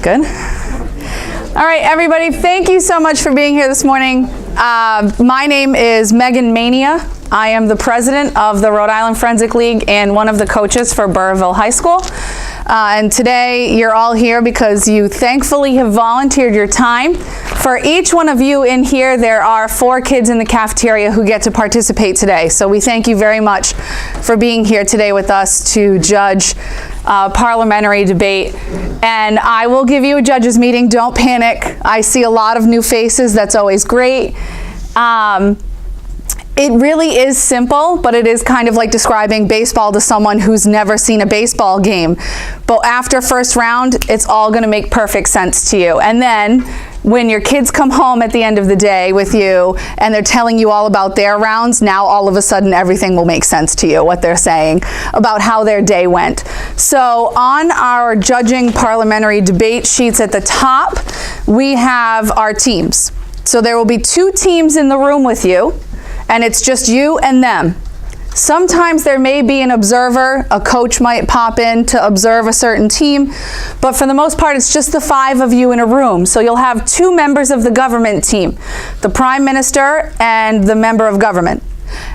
Good. All right, everybody, thank you so much for being here this morning. My name is Megan Mania. I am the president of the Rhode Island Forensic League and one of the coaches for Burrville High School. And today you're all here because you thankfully have volunteered your time. For each one of you in here, there are 4 kids in the cafeteria who get to participate today. So we thank you very much for being here today with us to judge parliamentary debate. And I will give you a judges meeting. Don't panic. I see a lot of new faces. That's always great. It really is simple, but it is kind of like describing baseball to someone who's never seen a baseball game. But after first round, it's all going to make perfect sense to you. And then when your kids come home at the end of the day with you and they're telling you all about their rounds, now all of a sudden everything will make sense to you, what they're saying about how their day went. So on our judging parliamentary debate sheets at the top, we have our teams. So there will be 2 teams in the room with you, and it's just you and them. Sometimes there may be an observer, a coach might pop in to observe a certain team, but for the most part it's just the 5 of you in a room. So you'll have 2 members of the government team, the Prime Minister and the member of government.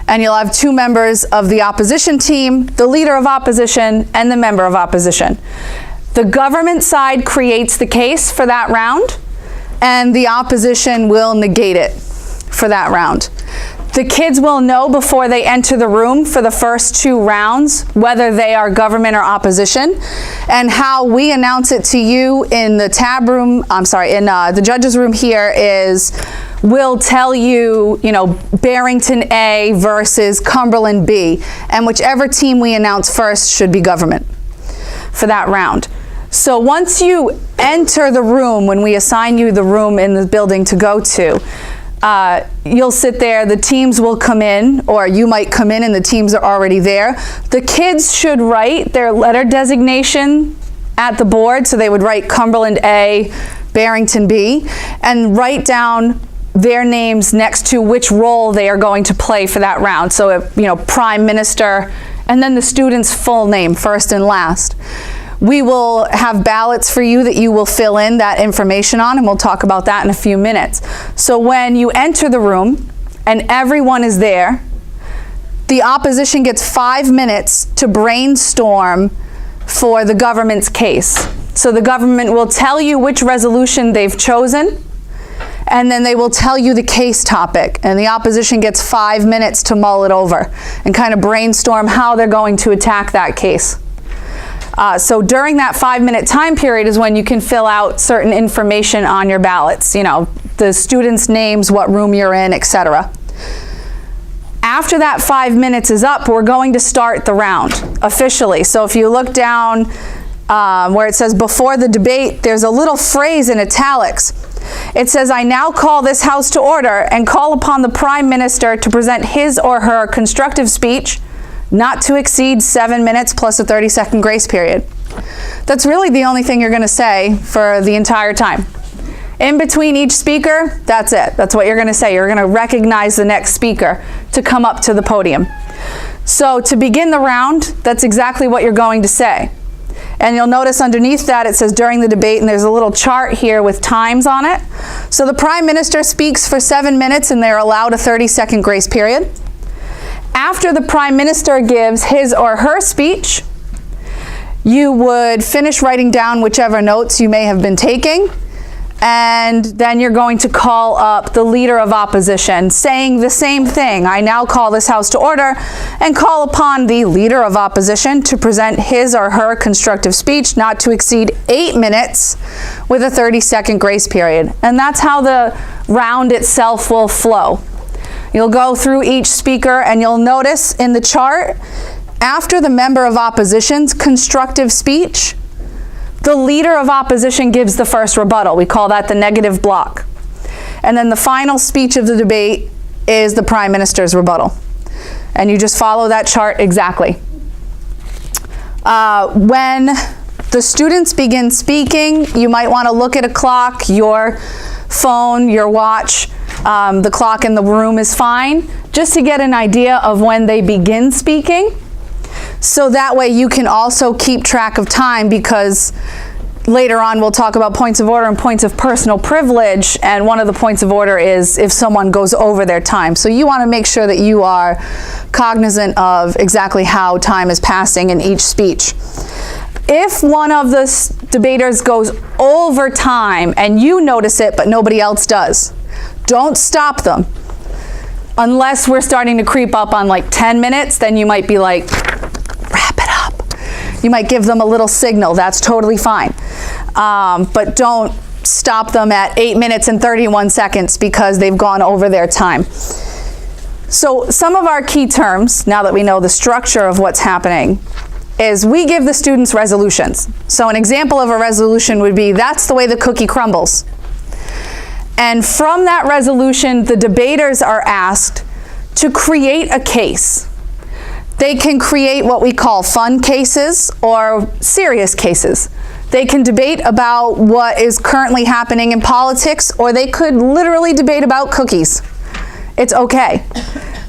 And you'll have 2 members of the opposition team, the leader of opposition and the member of opposition. The government side creates the case for that round, and the opposition will negate it for that round. The kids will know before they enter the room for the first 2 rounds whether they are government or opposition, and how we announce it to you in the the judges room here is we'll tell you, Barrington A versus Cumberland B, and whichever team we announce first should be government for that round. So once you enter the room, when we assign you the room in the building to go to, you'll sit there, the teams will come in, or you might come in and the teams are already there. The kids should write their letter designation at the board, so they would write Cumberland A, Barrington B, and write down their names next to which role they are going to play for that round. So, Prime Minister, and then the student's full name, first and last. We will have ballots for you that you will fill in that information on, and we'll talk about that in a few minutes. So when you enter the room and everyone is there, the opposition gets 5 minutes to brainstorm for the government's case. So the government will tell you which resolution they've chosen, and then they will tell you the case topic, and the opposition gets 5 minutes to mull it over and kind of brainstorm how they're going to attack that case. So during that 5-minute time period is when you can fill out certain information on your ballots, the students' names, what room you're in, etc. After that 5 minutes is up, we're going to start the round officially. So if you look down where it says before the debate, there's a little phrase in italics. It says, "I now call this House to order and call upon the Prime Minister to present his or her constructive speech, not to exceed 7 minutes plus a 30-second grace period." That's really the only thing you're going to say for the entire time. In between each speaker, that's it. That's what you're going to say. You're going to recognize the next speaker to come up to the podium. So to begin the round, that's exactly what you're going to say. And you'll notice underneath that it says during the debate, and there's a little chart here with times on it. So the Prime Minister speaks for 7 minutes and they're allowed a 30-second grace period. After the Prime Minister gives his or her speech, you would finish writing down whichever notes you may have been taking, and then you're going to call up the leader of opposition saying the same thing. "I now call this House to order and call upon the leader of opposition to present his or her constructive speech not to exceed 8 minutes with a 30-second grace period." And that's how the round itself will flow. You'll go through each speaker and you'll notice in the chart, after the member of opposition's constructive speech, the leader of opposition gives the first rebuttal. We call that the negative block. And then the final speech of the debate is the Prime Minister's rebuttal. And you just follow that chart exactly. When the students begin speaking, you might want to look at a clock, your phone, your watch. The clock in the room is fine, just to get an idea of when they begin speaking. So that way you can also keep track of time, because later on we'll talk about points of order and points of personal privilege, and one of the points of order is if someone goes over their time. So you want to make sure that you are cognizant of exactly how time is passing in each speech. If one of the debaters goes over time and you notice it but nobody else does, don't stop them. Unless we're starting to creep up on like 10 minutes, then you might be like, wrap it up. You might give them a little signal. That's totally fine. But don't stop them at 8 minutes and 31 seconds because they've gone over their time. So some of our key terms, now that we know the structure of what's happening, is we give the students resolutions. So an example of a resolution would be, that's the way the cookie crumbles. And from that resolution, the debaters are asked to create a case. They can create what we call fun cases or serious cases. They can debate about what is currently happening in politics, or they could literally debate about cookies. It's okay.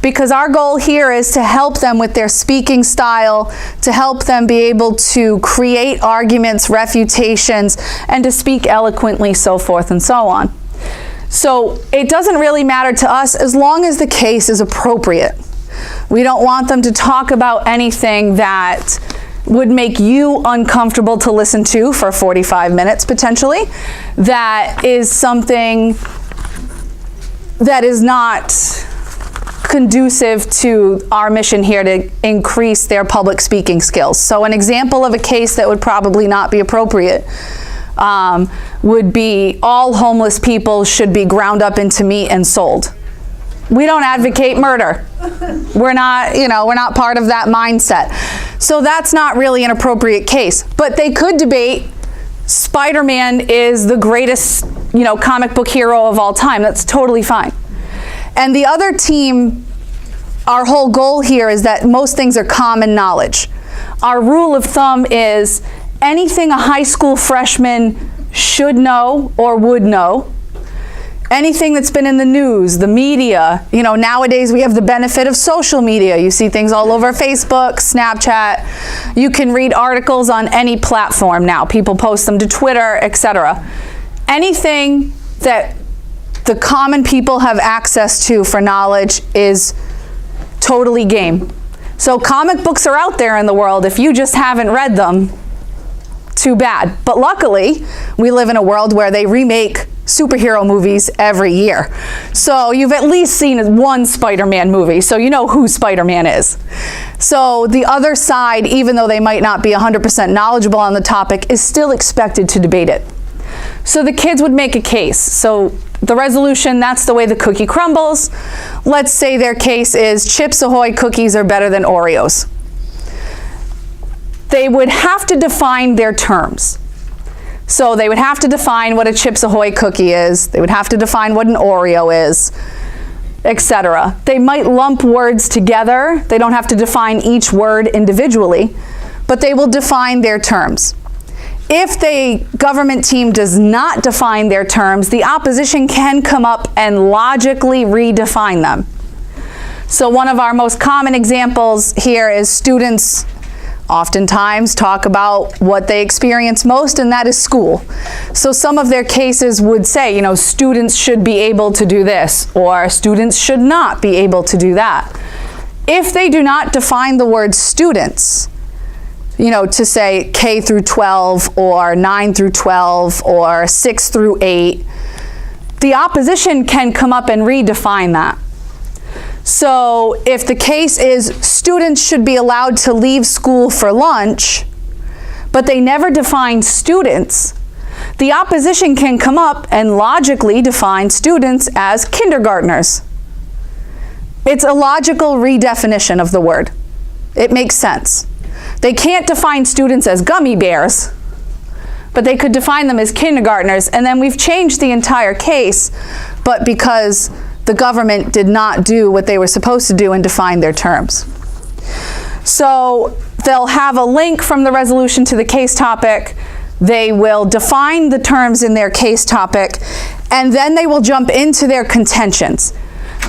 Because our goal here is to help them with their speaking style, to help them be able to create arguments, refutations, and to speak eloquently, so forth and so on. So it doesn't really matter to us as long as the case is appropriate. We don't want them to talk about anything that would make you uncomfortable to listen to for 45 minutes potentially. That is something that is not conducive to our mission here to increase their public speaking skills. So an example of a case that would probably not be appropriate would be, all homeless people should be ground up into meat and sold. We don't advocate murder. We're not, we're not part of that mindset. So that's not really an appropriate case. But they could debate Spider-Man is the greatest, comic book hero of all time. That's totally fine. And the other team, our whole goal here is that most things are common knowledge. Our rule of thumb is anything a high school freshman should know or would know, anything that's been in the news, the media, nowadays we have the benefit of social media. You see things all over Facebook, Snapchat. You can read articles on any platform now. People post them to Twitter, etc. Anything that the common people have access to for knowledge is totally game. So comic books are out there in the world. If you just haven't read them, too bad. But luckily, we live in a world where they remake superhero movies every year. So you've at least seen one Spider-Man movie, so you know who Spider-Man is. So the other side, even though they might not be 100% knowledgeable on the topic, is still expected to debate it. So the kids would make a case. So the resolution, that's the way the cookie crumbles. Let's say their case is Chips Ahoy cookies are better than Oreos. They would have to define their terms. So they would have to define what a Chips Ahoy cookie is. They would have to define what an Oreo is, etc. They might lump words together. They don't have to define each word individually, but they will define their terms. If the government team does not define their terms, the opposition can come up and logically redefine them. So one of our most common examples here is students oftentimes talk about what they experience most, and that is school. So some of their cases would say, students should be able to do this, or students should not be able to do that. If they do not define the word students, to say K through 12 or 9 through 12 or 6 through 8, the opposition can come up and redefine that. So if the case is students should be allowed to leave school for lunch, but they never define students, the opposition can come up and logically define students as kindergartners. It's a logical redefinition of the word. It makes sense. They can't define students as gummy bears, but they could define them as kindergartners, and then we've changed the entire case, but because the government did not do what they were supposed to do and define their terms. So they'll have a link from the resolution to the case topic. They will define the terms in their case topic, and then they will jump into their contentions.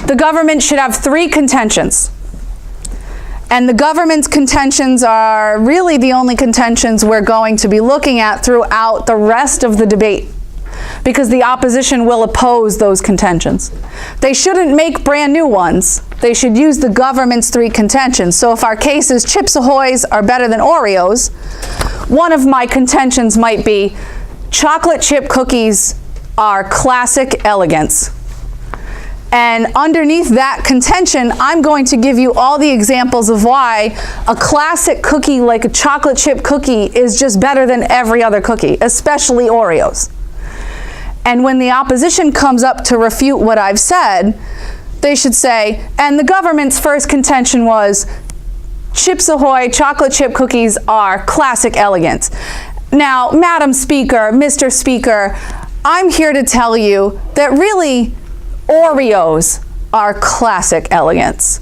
The government should have 3 contentions. And the government's contentions are really the only contentions we're going to be looking at throughout the rest of the debate, because the opposition will oppose those contentions. They shouldn't make brand new ones. They should use the government's 3 contentions. So if our case is Chips Ahoy's are better than Oreos, one of my contentions might be chocolate chip cookies are classic elegance. And underneath that contention, I'm going to give you all the examples of why a classic cookie like a chocolate chip cookie is just better than every other cookie, especially Oreos. And when the opposition comes up to refute what I've said, they should say, and the government's first contention was Chips Ahoy chocolate chip cookies are classic elegance. Now, Madam Speaker, Mr. Speaker, I'm here to tell you that really Oreos are classic elegance,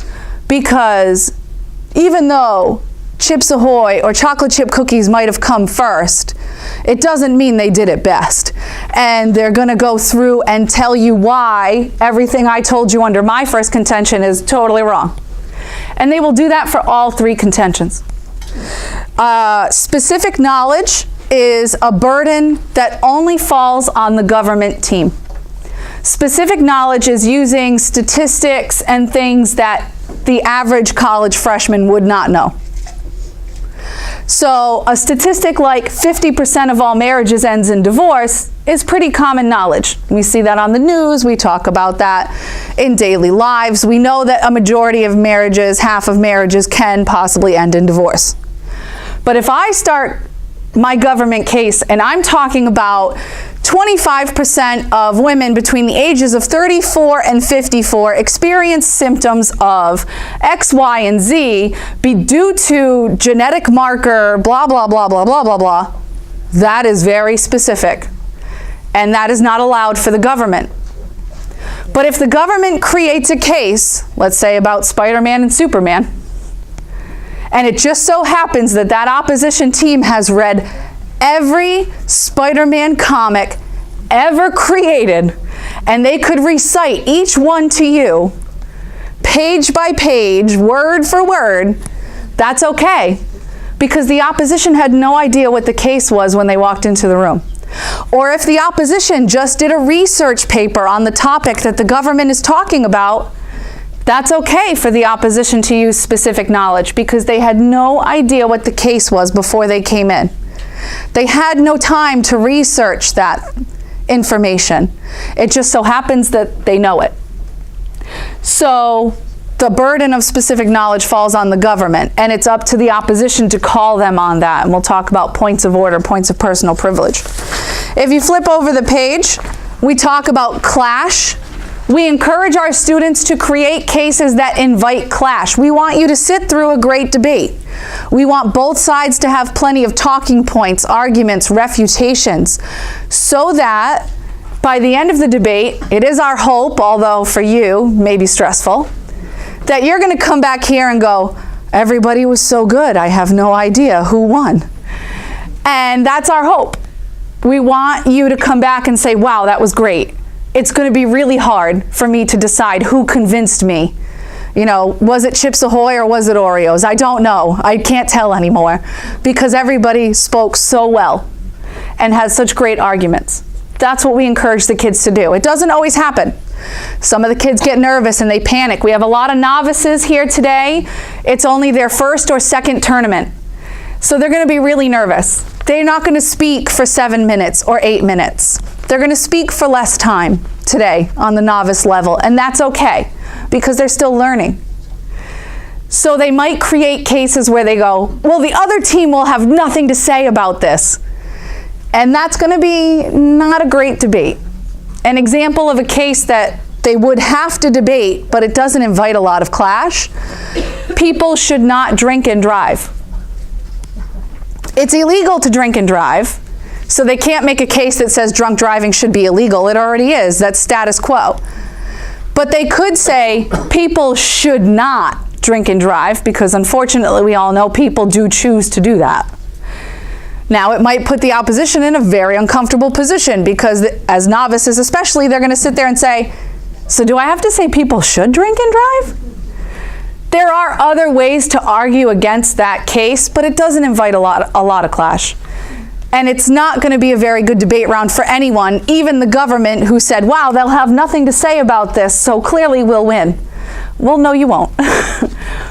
because even though Chips Ahoy or chocolate chip cookies might have come first, it doesn't mean they did it best. And they're going to go through and tell you why everything I told you under my first contention is totally wrong. And they will do that for all 3 contentions. Specific knowledge is a burden that only falls on the government team. Specific knowledge is using statistics and things that the average college freshman would not know. So a statistic like 50% of all marriages ends in divorce is pretty common knowledge. We see that on the news. We talk about that in daily lives. We know that a majority of marriages, half of marriages, can possibly end in divorce. But if I start my government case and I'm talking about 25% of women between the ages of 34 and 54 experience symptoms of X, Y, and Z be due to genetic marker, blah, blah, blah, blah, blah, blah, blah. That is very specific. And that is not allowed for the government. But if the government creates a case, let's say about Spider-Man and Superman, and it just so happens that that opposition team has read every Spider-Man comic ever created, and they could recite each one to you, page by page, word for word, that's okay, because the opposition had no idea what the case was when they walked into the room. Or if the opposition just did a research paper on the topic that the government is talking about, that's okay for the opposition to use specific knowledge, because they had no idea what the case was before they came in. They had no time to research that information. It just so happens that they know it. So the burden of specific knowledge falls on the government, and it's up to the opposition to call them on that. And we'll talk about points of order, points of personal privilege. If you flip over the page, we talk about clash. We encourage our students to create cases that invite clash. We want you to sit through a great debate. We want both sides to have plenty of talking points, arguments, refutations, so that by the end of the debate, it is our hope, although for you, maybe stressful, that you're going to come back here and go, everybody was so good, I have no idea who won. And that's our hope. We want you to come back and say, wow, that was great. It's going to be really hard for me to decide who convinced me. You know, was it Chips Ahoy or was it Oreos? I don't know. I can't tell anymore, because everybody spoke so well and has such great arguments. That's what we encourage the kids to do. It doesn't always happen. Some of the kids get nervous and they panic. We have a lot of novices here today. It's only their first or second tournament. So they're going to be really nervous. They're not going to speak for 7 minutes or 8 minutes. They're going to speak for less time today on the novice level, and that's okay, because they're still learning. So they might create cases where they go, well, the other team will have nothing to say about this. And that's going to be not a great debate. An example of a case that they would have to debate, but it doesn't invite a lot of clash: people should not drink and drive. It's illegal to drink and drive, so they can't make a case that says drunk driving should be illegal. It already is. That's status quo. But they could say people should not drink and drive, because unfortunately we all know people do choose to do that. Now, it might put the opposition in a very uncomfortable position, because as novices especially, they're going to sit there and say, so do I have to say people should drink and drive? There are other ways to argue against that case, but it doesn't invite a lot of clash. And it's not going to be a very good debate round for anyone, even the government, who said, wow, they'll have nothing to say about this, so clearly we'll win. Well, no, you won't.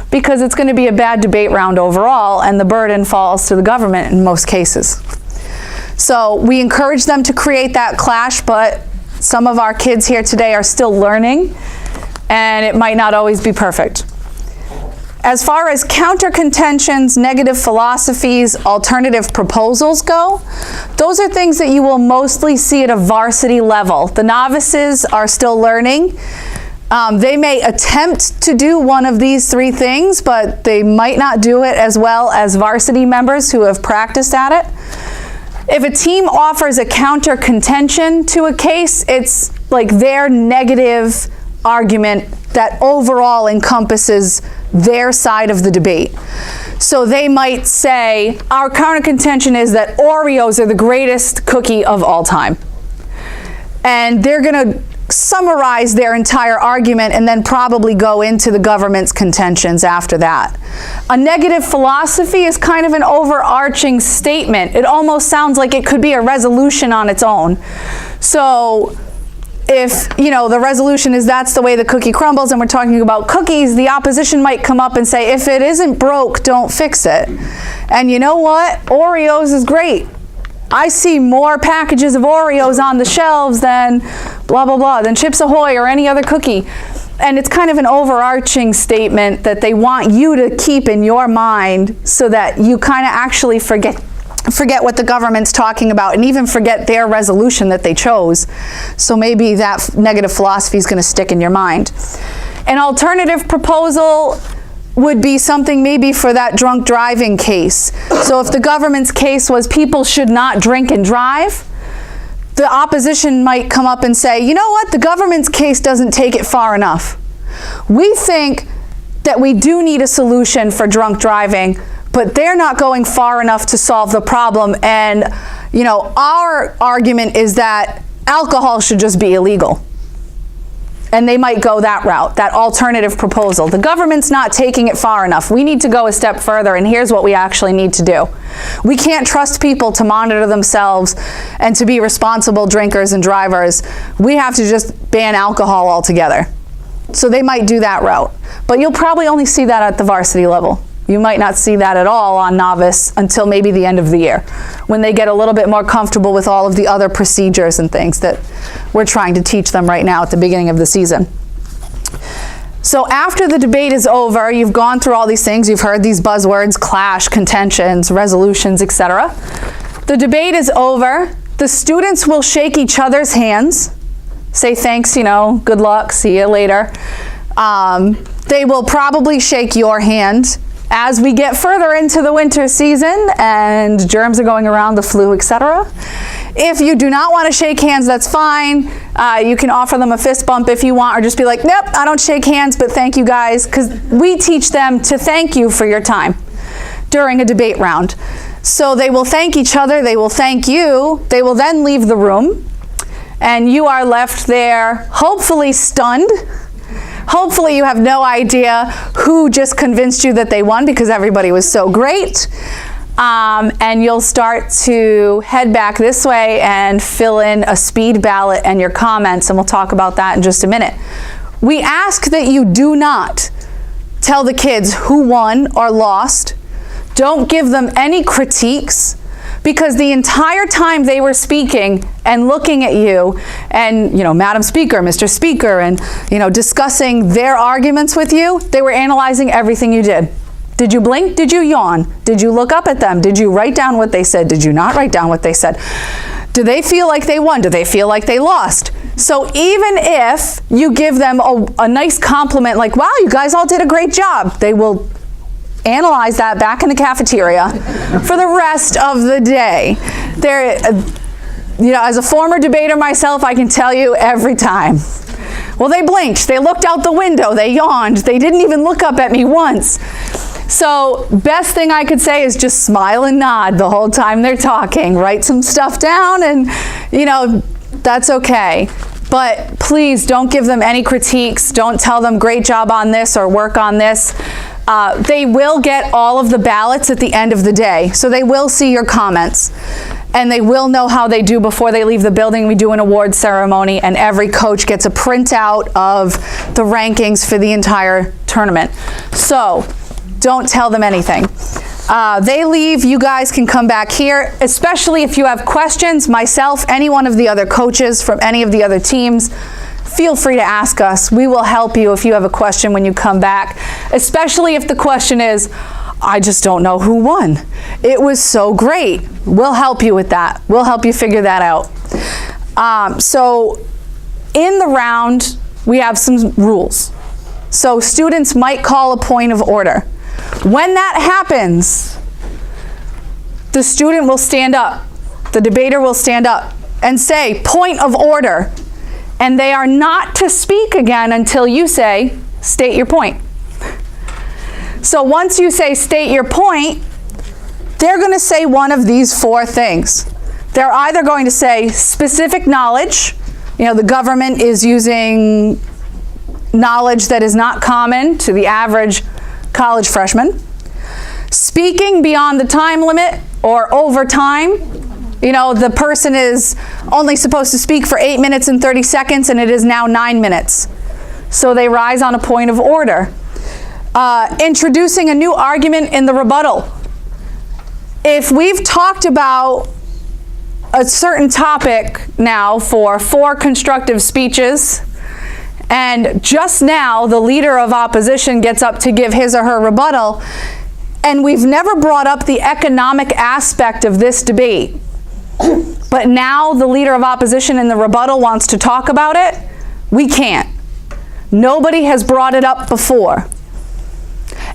Because it's going to be a bad debate round overall, and the burden falls to the government in most cases. So we encourage them to create that clash, but some of our kids here today are still learning, and it might not always be perfect. As far as counter contentions, negative philosophies, alternative proposals go, those are things that you will mostly see at a varsity level. The novices are still learning. They may attempt to do one of these three things, but they might not do it as well as varsity members who have practiced at it. If a team offers a counter contention to a case, it's like their negative argument that overall encompasses their side of the debate. So they might say, our counter contention is that Oreos are the greatest cookie of all time. And they're going to summarize their entire argument and then probably go into the government's contentions after that. A negative philosophy is kind of an overarching statement. It almost sounds like it could be a resolution on its own. So if, the resolution is that's the way the cookie crumbles and we're talking about cookies, the opposition might come up and say, if it isn't broke, don't fix it. And you know what? Oreos is great. I see more packages of Oreos on the shelves than blah, blah, blah, than Chips Ahoy or any other cookie. And it's kind of an overarching statement that they want you to keep in your mind so that you kind of actually forget what the government's talking about and even forget their resolution that they chose. So maybe that negative philosophy is going to stick in your mind. An alternative proposal would be something maybe for that drunk driving case. So if the government's case was people should not drink and drive, the opposition might come up and say, you know what, the government's case doesn't take it far enough. We think that we do need a solution for drunk driving, but they're not going far enough to solve the problem. And, our argument is that alcohol should just be illegal. And they might go that route, that alternative proposal. The government's not taking it far enough. We need to go a step further, and here's what we actually need to do. We can't trust people to monitor themselves and to be responsible drinkers and drivers. We have to just ban alcohol altogether. So they might do that route. But you'll probably only see that at the varsity level. You might not see that at all on novice until maybe the end of the year, when they get a little bit more comfortable with all of the other procedures and things that we're trying to teach them right now at the beginning of the season. So after the debate is over, you've gone through all these things, you've heard these buzzwords, clash, contentions, resolutions, etc. The debate is over. The students will shake each other's hands, say thanks, good luck, see you later. They will probably shake your hand. As we get further into the winter season and germs are going around, the flu, etc. If you do not want to shake hands, that's fine. You can offer them a fist bump if you want, or just be like, nope, I don't shake hands, but thank you guys, because we teach them to thank you for your time during a debate round. So they will thank each other, they will thank you, they will then leave the room, and you are left there hopefully stunned. Hopefully you have no idea who just convinced you that they won because everybody was so great. And you'll start to head back this way and fill in a speed ballot and your comments, and we'll talk about that in just a minute. We ask that you do not tell the kids who won or lost. Don't give them any critiques, because the entire time they were speaking and looking at you and, Madam Speaker, Mr. Speaker, and, discussing their arguments with you, they were analyzing everything you did. Did you blink? Did you yawn? Did you look up at them? Did you write down what they said? Did you not write down what they said? Do they feel like they won? Do they feel like they lost? So even if you give them a nice compliment like, wow, you guys all did a great job, they will analyze that back in the cafeteria for the rest of the day. As a former debater myself, I can tell you every time. Well, they blinked, they looked out the window, they yawned, they didn't even look up at me once. So best thing I could say is just smile and nod the whole time they're talking. Write some stuff down and, that's okay. But please don't give them any critiques. Don't tell them great job on this or work on this. They will get all of the ballots at the end of the day. So they will see your comments and they will know how they do before they leave the building. We do an award ceremony and every coach gets a printout of the rankings for the entire tournament. So don't tell them anything. They leave, you guys can come back here, especially if you have questions, myself, any one of the other coaches from any of the other teams, feel free to ask us. We will help you if you have a question when you come back, especially if the question is, I just don't know who won. It was so great. We'll help you with that. We'll help you figure that out. So in the round, we have some rules. So students might call a point of order. When that happens, the student will stand up, the debater will stand up and say, point of order. And they are not to speak again until you say, state your point. So once you say, state your point, they're going to say one of these four things. They're either going to say specific knowledge, you know, the government is using knowledge that is not common to the average college freshman. Speaking beyond the time limit or over time. You know, the person is only supposed to speak for 8 minutes and 30 seconds and it is now 9 minutes. So they rise on a point of order. Introducing a new argument in the rebuttal. If we've talked about a certain topic now for 4 constructive speeches, and just now the leader of opposition gets up to give his or her rebuttal, and we've never brought up the economic aspect of this debate, but now the leader of opposition in the rebuttal wants to talk about it, we can't. Nobody has brought it up before.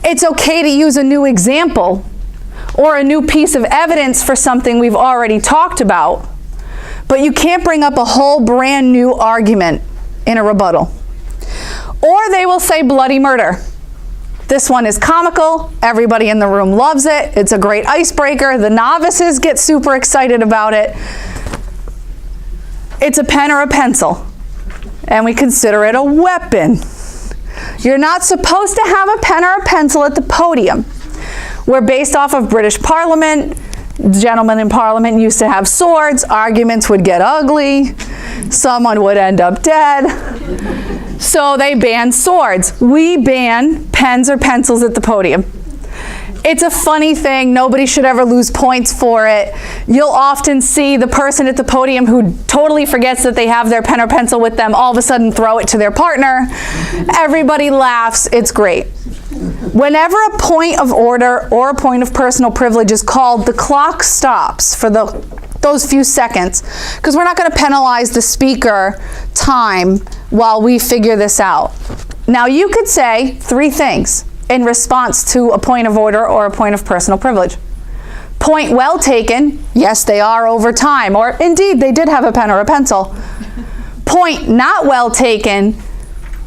It's okay to use a new example or a new piece of evidence for something we've already talked about, but you can't bring up a whole brand new argument in a rebuttal. Or they will say bloody murder. This one is comical. Everybody in the room loves it. It's a great icebreaker. The novices get super excited about it. It's a pen or a pencil, and we consider it a weapon. You're not supposed to have a pen or a pencil at the podium. We're based off of British Parliament. Gentlemen in Parliament used to have swords. Arguments would get ugly. Someone would end up dead. So they banned swords. We ban pens or pencils at the podium. It's a funny thing. Nobody should ever lose points for it. You'll often see the person at the podium who totally forgets that they have their pen or pencil with them all of a sudden throw it to their partner. Everybody laughs. It's great. Whenever a point of order or a point of personal privilege is called, the clock stops for those few seconds, because we're not going to penalize the speaker time while we figure this out. Now you could say 3 things in response to a point of order or a point of personal privilege. Point well taken, yes they are over time, or indeed they did have a pen or a pencil. Point not well taken,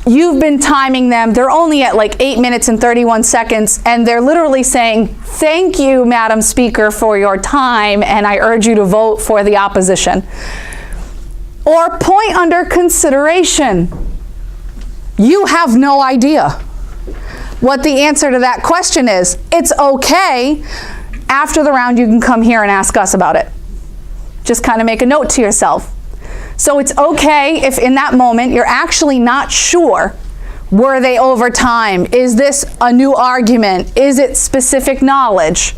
you've been timing them, they're only at like 8 minutes and 31 seconds, and they're literally saying, thank you, Madam Speaker, for your time, and I urge you to vote for the opposition. Or point under consideration. You have no idea what the answer to that question is. It's okay. After the round, you can come here and ask us about it. Just kind of make a note to yourself. So it's okay if in that moment you're actually not sure, were they over time? Is this a new argument? Is it specific knowledge?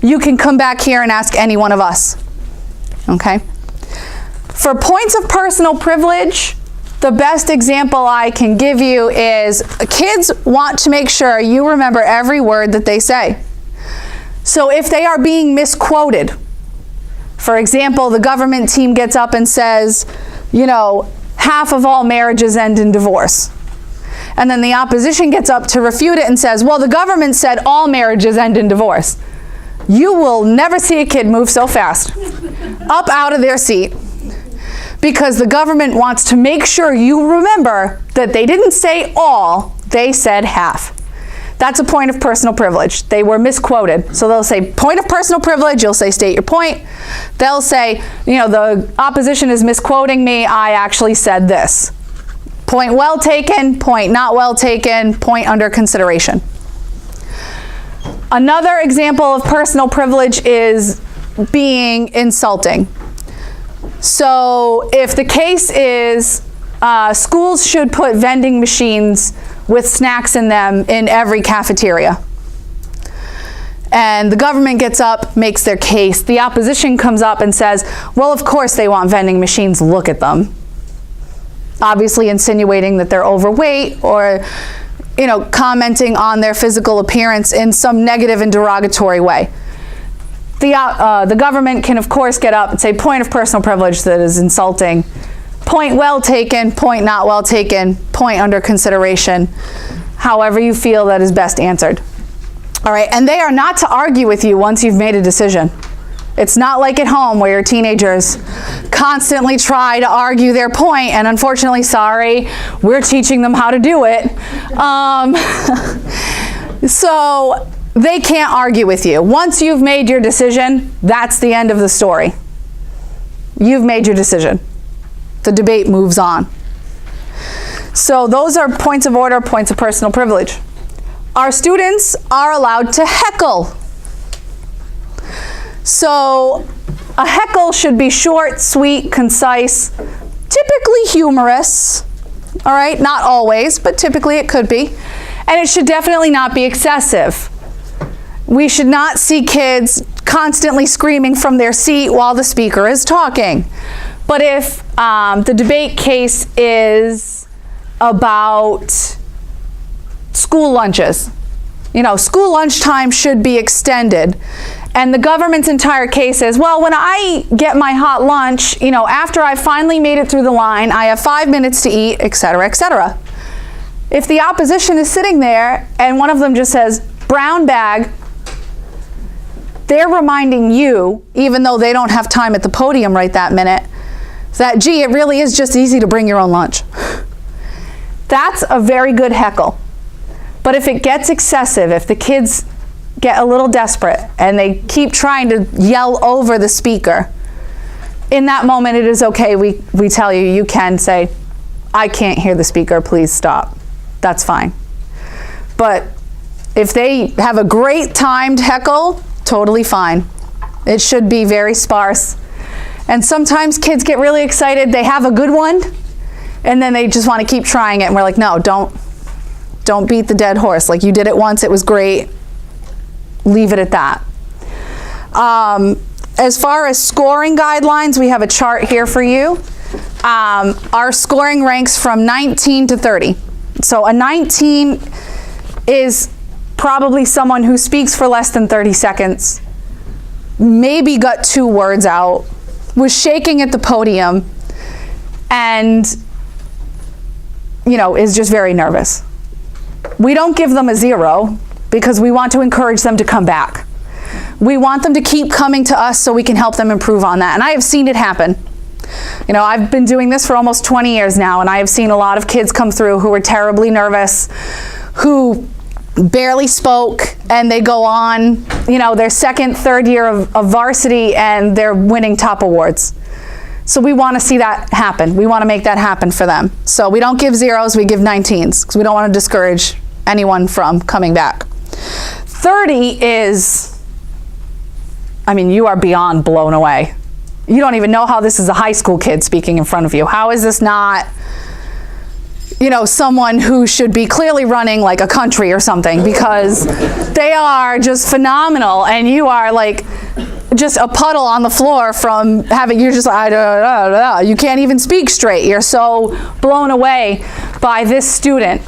You can come back here and ask any one of us, okay? For points of personal privilege, the best example I can give you is kids want to make sure you remember every word that they say. So if they are being misquoted, for example, the government team gets up and says, you know, half of all marriages end in divorce. And then the opposition gets up to refute it and says, well, the government said all marriages end in divorce. You will never see a kid move so fast up out of their seat, because the government wants to make sure you remember that they didn't say all, they said half. That's a point of personal privilege. They were misquoted. So they'll say point of personal privilege, you'll say state your point. They'll say, you know, the opposition is misquoting me, I actually said this. Point well taken, point not well taken, point under consideration. Another example of personal privilege is being insulting. So if the case is schools should put vending machines with snacks in them in every cafeteria, and the government gets up, makes their case, the opposition comes up and says, well, of course they want vending machines, look at them. Obviously insinuating that they're overweight, or, you know, commenting on their physical appearance in some negative and derogatory way. The government can, of course, get up and say, point of personal privilege, that is insulting. Point well taken, point not well taken, point under consideration. However you feel that is best answered. All right, and they are not to argue with you once you've made a decision. It's not like at home where your teenagers constantly try to argue their point, and unfortunately, sorry, we're teaching them how to do it. So they can't argue with you. Once you've made your decision, that's the end of the story. You've made your decision. The debate moves on. So those are points of order, points of personal privilege. Our students are allowed to heckle. So a heckle should be short, sweet, concise, typically humorous. All right, not always, but typically it could be. And it should definitely not be excessive. We should not see kids constantly screaming from their seat while the speaker is talking. But if the debate case is about school lunches, you know, school lunchtime should be extended. And the government's entire case is, well, when I get my hot lunch, you know, after I finally made it through the line, I have 5 minutes to eat, et cetera, et cetera. If the opposition is sitting there and one of them just says, brown bag, they're reminding you, even though they don't have time at the podium right that minute, that, gee, it really is just easy to bring your own lunch. That's a very good heckle. But if it gets excessive, if the kids get a little desperate and they keep trying to yell over the speaker, in that moment it is okay. We tell you, you can say, I can't hear the speaker, please stop. That's fine. But if they have a great timed heckle, totally fine. It should be very sparse. And sometimes kids get really excited, they have a good one, and then they just want to keep trying it, and we're like, no, don't beat the dead horse. Like, you did it once, it was great. Leave it at that. As far as scoring guidelines, we have a chart here for you. Our scoring ranks from 19 to 30. So a 19 is probably someone who speaks for less than 30 seconds, maybe got 2 words out, was shaking at the podium, and, you know, is just very nervous. We don't give them a 0 because we want to encourage them to come back. We want them to keep coming to us so we can help them improve on that. And I have seen it happen. You know, I've been doing this for almost 20 years now, and I have seen a lot of kids come through who were terribly nervous, who barely spoke, and they go on, you know, their second, third year of varsity, and they're winning top awards. So we want to see that happen. We want to make that happen for them. So we don't give 0s, we give 19s, because we don't want to discourage anyone from coming back. 30 is, I mean, you are beyond blown away. You don't even know how this is a high school kid speaking in front of you. How is this not, you know, someone who should be clearly running like a country or something, because they are just phenomenal, and you are like just a puddle on the floor from having, you're just like, you can't even speak straight. You're so blown away by this student.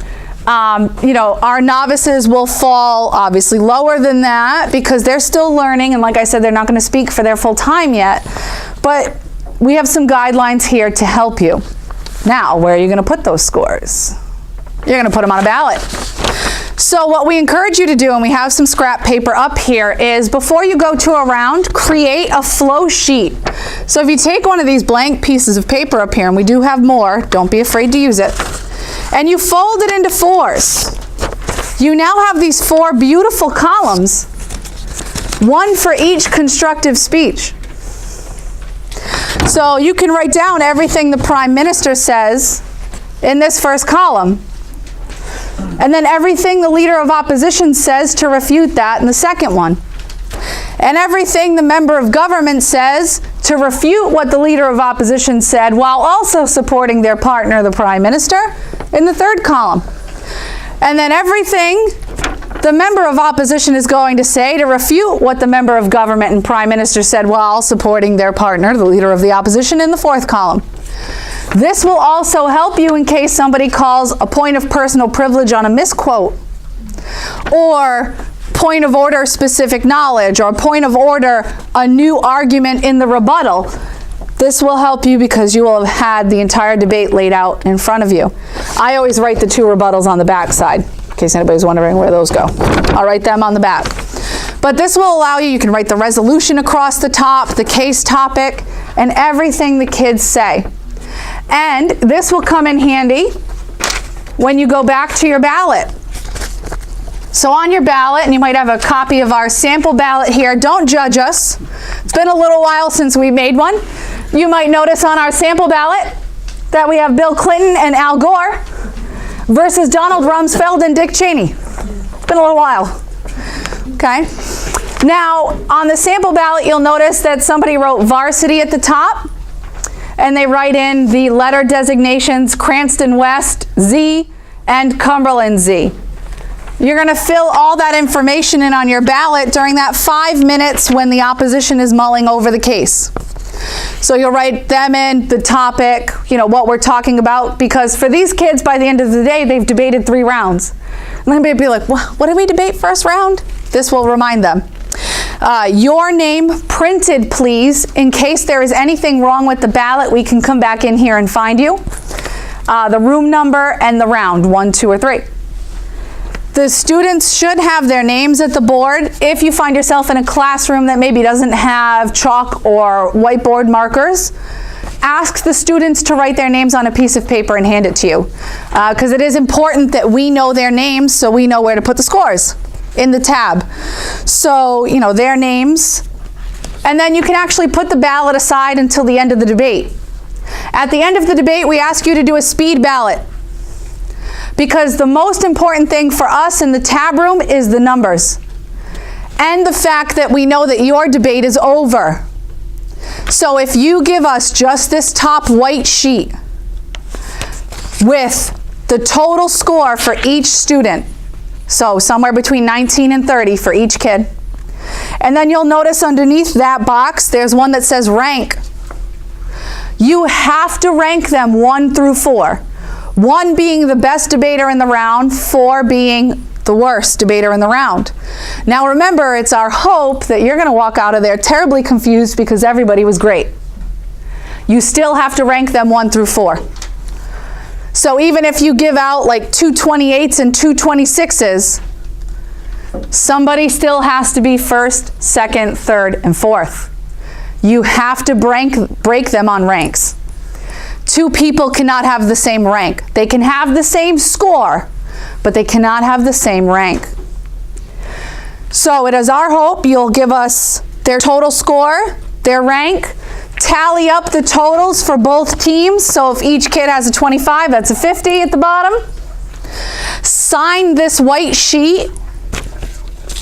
You know, our novices will fall obviously lower than that because they're still learning, and like I said, they're not going to speak for their full time yet. But we have some guidelines here to help you. Now, where are you going to put those scores? You're going to put them on a ballot. So what we encourage you to do, and we have some scrap paper up here, is before you go to a round, create a flow sheet. So if you take one of these blank pieces of paper up here, and we do have more, don't be afraid to use it, and you fold it into 4s. You now have these 4 beautiful columns, one for each constructive speech. So you can write down everything the Prime Minister says in this first column, and then everything the Leader of Opposition says to refute that in the second one, and everything the Member of Government says to refute what the Leader of Opposition said while also supporting their partner, the Prime Minister, in the third column. And then everything the Member of Opposition is going to say to refute what the Member of Government and Prime Minister said while supporting their partner, the Leader of the Opposition, in the fourth column. This will also help you in case somebody calls a point of personal privilege on a misquote, or point of order specific knowledge, or point of order a new argument in the rebuttal. This will help you because you will have had the entire debate laid out in front of you. I always write the 2 rebuttals on the back side, in case anybody's wondering where those go. I'll write them on the back. But this will allow you can write the resolution across the top, the case topic, and everything the kids say. And this will come in handy when you go back to your ballot. So on your ballot, and you might have a copy of our sample ballot here, don't judge us. It's been a little while since we made one. You might notice on our sample ballot that we have Bill Clinton and Al Gore versus Donald Rumsfeld and Dick Cheney. It's been a little while. Okay. Now, on the sample ballot, you'll notice that somebody wrote varsity at the top, and they write in the letter designations Cranston West Z and Cumberland Z. You're going to fill all that information in on your ballot during that 5 minutes when the opposition is mulling over the case. So you'll write them in, the topic, what we're talking about, because for these kids, by the end of the day, they've debated 3 rounds. And then they'll be like, what did we debate first round? This will remind them. Your name printed, please, in case there is anything wrong with the ballot. We can come back in here and find you. The room number and the round, 1, 2, or 3. The students should have their names at the board. If you find yourself in a classroom that maybe doesn't have chalk or whiteboard markers, ask the students to write their names on a piece of paper and hand it to you. Because it is important that we know their names so we know where to put the scores in the tab. So, their names. And then you can actually put the ballot aside until the end of the debate. At the end of the debate, we ask you to do a speed ballot. Because the most important thing for us in the tab room is the numbers. And the fact that we know that your debate is over. So if you give us just this top white sheet with the total score for each student, so somewhere between 19 and 30 for each kid, and then you'll notice underneath that box there's one that says rank. You have to rank them 1 through 4. 1 being the best debater in the round, 4 being the worst debater in the round. Now remember, it's our hope that you're going to walk out of there terribly confused because everybody was great. You still have to rank them 1 through 4. So even if you give out like 2 28s and 2 26s, somebody still has to be first, second, third, and fourth. You have to break them on ranks. 2 people cannot have the same rank. They can have the same score, but they cannot have the same rank. So it is our hope you'll give us their total score, their rank, tally up the totals for both teams. So if each kid has a 25, that's a 50 at the bottom. Sign this white sheet,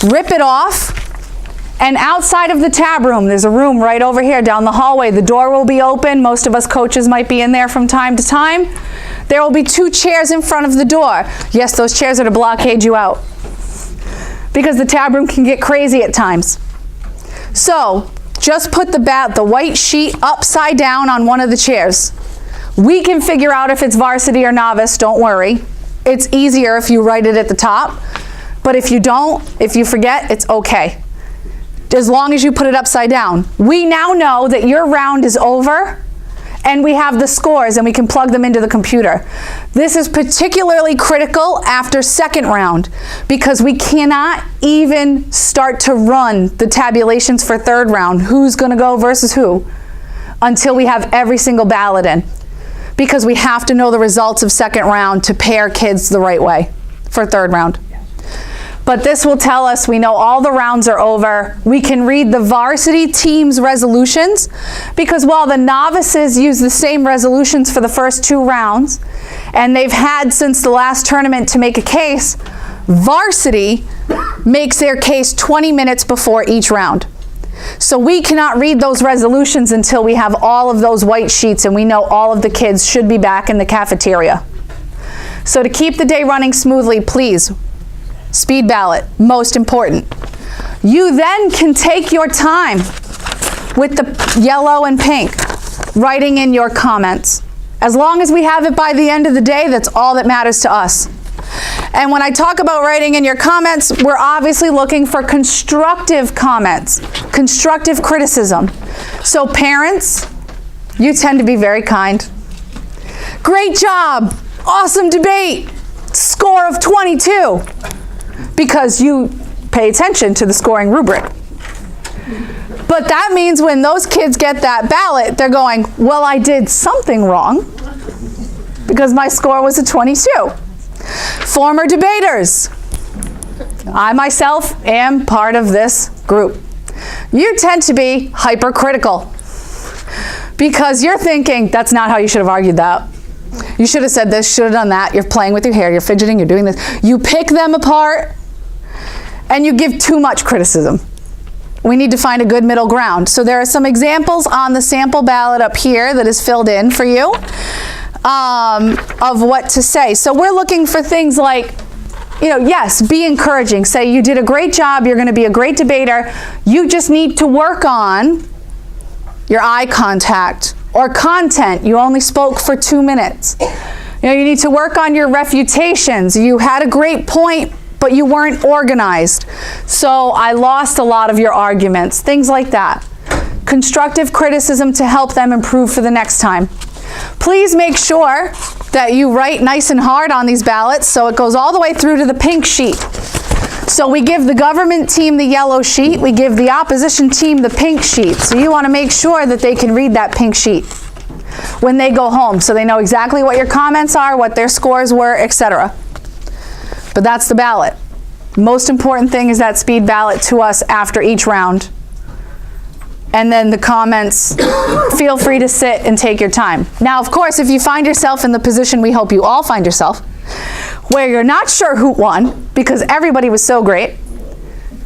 rip it off, and outside of the tab room, there's a room right over here down the hallway. The door will be open. Most of us coaches might be in there from time to time. There will be 2 chairs in front of the door. Yes, those chairs are to blockade you out because the tab room can get crazy at times. So just put the white sheet upside down on one of the chairs. We can figure out if it's varsity or novice, don't worry. It's easier if you write it at the top, but if you don't, if you forget, it's okay. As long as you put it upside down. We now know that your round is over and we have the scores and we can plug them into the computer. This is particularly critical after second round because we cannot even start to run the tabulations for third round, who's going to go versus who, until we have every single ballot in. Because we have to know the results of second round to pair kids the right way for third round. But this will tell us we know all the rounds are over. We can read the varsity team's resolutions, because while the novices use the same resolutions for the first 2 rounds, and they've had since the last tournament to make a case, varsity makes their case 20 minutes before each round. So we cannot read those resolutions until we have all of those white sheets and we know all of the kids should be back in the cafeteria. So to keep the day running smoothly, please, speed ballot, most important. You then can take your time with the yellow and pink, writing in your comments. As long as we have it by the end of the day, that's all that matters to us. And when I talk about writing in your comments, we're obviously looking for constructive comments, constructive criticism. So parents, you tend to be very kind. Great job, awesome debate, score of 22, because you pay attention to the scoring rubric. But that means when those kids get that ballot, they're going, well, I did something wrong because my score was a 22. Former debaters, I myself am part of this group. You tend to be hypercritical because you're thinking, that's not how you should have argued that. You should have said this, should have done that. You're playing with your hair, you're fidgeting, you're doing this. You pick them apart and you give too much criticism. We need to find a good middle ground. So there are some examples on the sample ballot up here that is filled in for you of what to say. So we're looking for things like, yes, be encouraging. Say you did a great job, you're going to be a great debater. You just need to work on your eye contact or content. You only spoke for 2 minutes. You need to work on your refutations. You had a great point, but you weren't organized. So I lost a lot of your arguments, things like that. Constructive criticism to help them improve for the next time. Please make sure that you write nice and hard on these ballots so it goes all the way through to the pink sheet. So we give the government team the yellow sheet, we give the opposition team the pink sheet. So you want to make sure that they can read that pink sheet when they go home so they know exactly what your comments are, what their scores were, etc. But that's the ballot. Most important thing is that speed ballot to us after each round. And then the comments, feel free to sit and take your time. Now, of course, if you find yourself in the position we hope you all find yourself, where you're not sure who won because everybody was so great,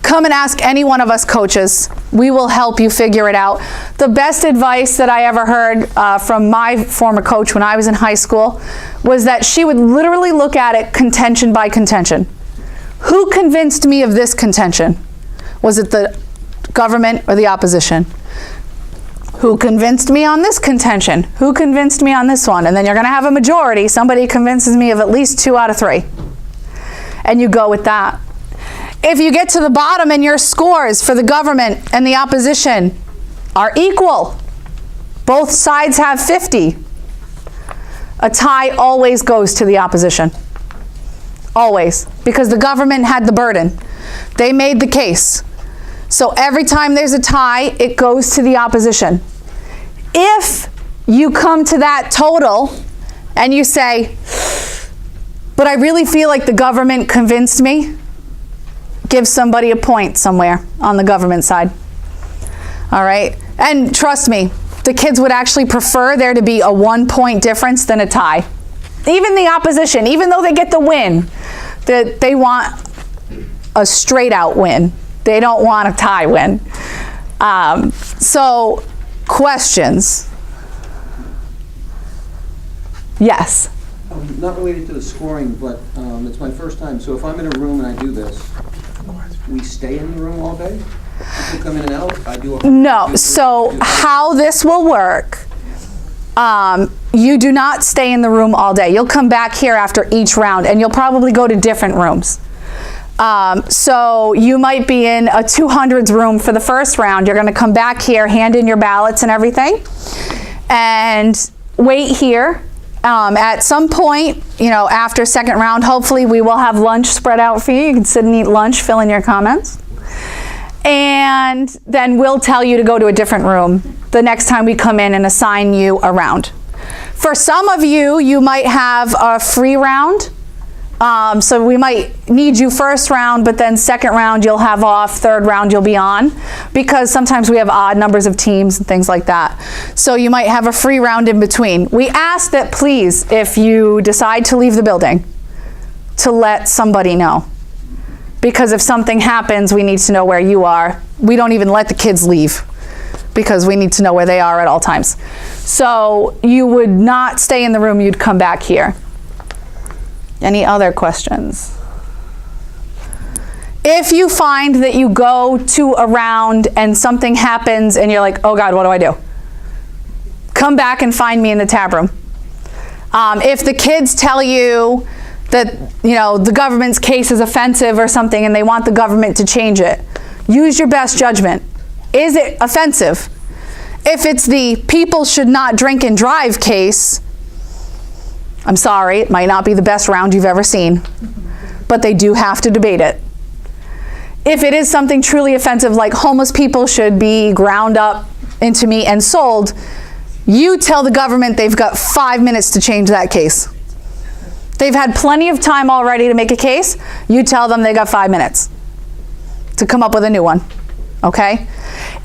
come and ask any one of us coaches. We will help you figure it out. The best advice that I ever heard from my former coach when I was in high school was that she would literally look at it contention by contention. Who convinced me of this contention? Was it the government or the opposition? Who convinced me on this contention? Who convinced me on this one? And then you're going to have a majority. Somebody convinces me of at least 2 out of 3. And you go with that. If you get to the bottom and your scores for the government and the opposition are equal, both sides have 50, a tie always goes to the opposition. Always. Because the government had the burden. They made the case. So every time there's a tie, it goes to the opposition. If you come to that total and you say, but I really feel like the government convinced me, give somebody a point somewhere on the government side. All right? And trust me, the kids would actually prefer there to be a 1-point difference than a tie. Even the opposition, even though they get the win, they want a straight out win. They don't want a tie win. So, questions? Yes? Not related to the scoring, but it's my first time. So if I'm in a room and I do this, we stay in the room all day? People come in and out? I do. No. So how this will work, you do not stay in the room all day. You'll come back here after each round, and you'll probably go to different rooms. So you might be in a 200s room for the first round. You're going to come back here, hand in your ballots and everything, and wait here. At some point, after second round, hopefully we will have lunch spread out for you. You can sit and eat lunch, fill in your comments. And then we'll tell you to go to a different room the next time we come in and assign you a round. For some of you, you might have a free round So we might need you first round, but then second round you'll have off, third round you'll be on, because sometimes we have odd numbers of teams and things like that. So you might have a free round in between. We ask that please, if you decide to leave the building, to let somebody know. Because if something happens, we need to know where you are. We don't even let the kids leave, because we need to know where they are at all times. So you would not stay in the room, you'd come back here. Any other questions? If you find that you go to a round and something happens and you're like, oh God, what do I do? Come back and find me in the tab room. If the kids tell you that, the government's case is offensive or something and they want the government to change it, use your best judgment. Is it offensive? If it's the people should not drink and drive case, I'm sorry, it might not be the best round you've ever seen, but they do have to debate it. If it is something truly offensive, like homeless people should be ground up into meat and sold, you tell the government they've got 5 minutes to change that case. They've had plenty of time already to make a case. You tell them they got 5 minutes to come up with a new one, okay?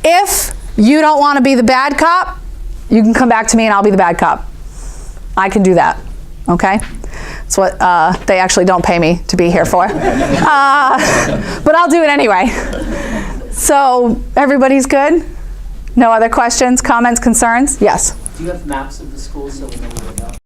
If you don't want to be the bad cop, you can come back to me and I'll be the bad cop. I can do that, okay? It's what they actually don't pay me to be here for. But I'll do it anyway. So everybody's good? No other questions, comments, concerns? Yes? Do you have maps of the schools so we know where to go?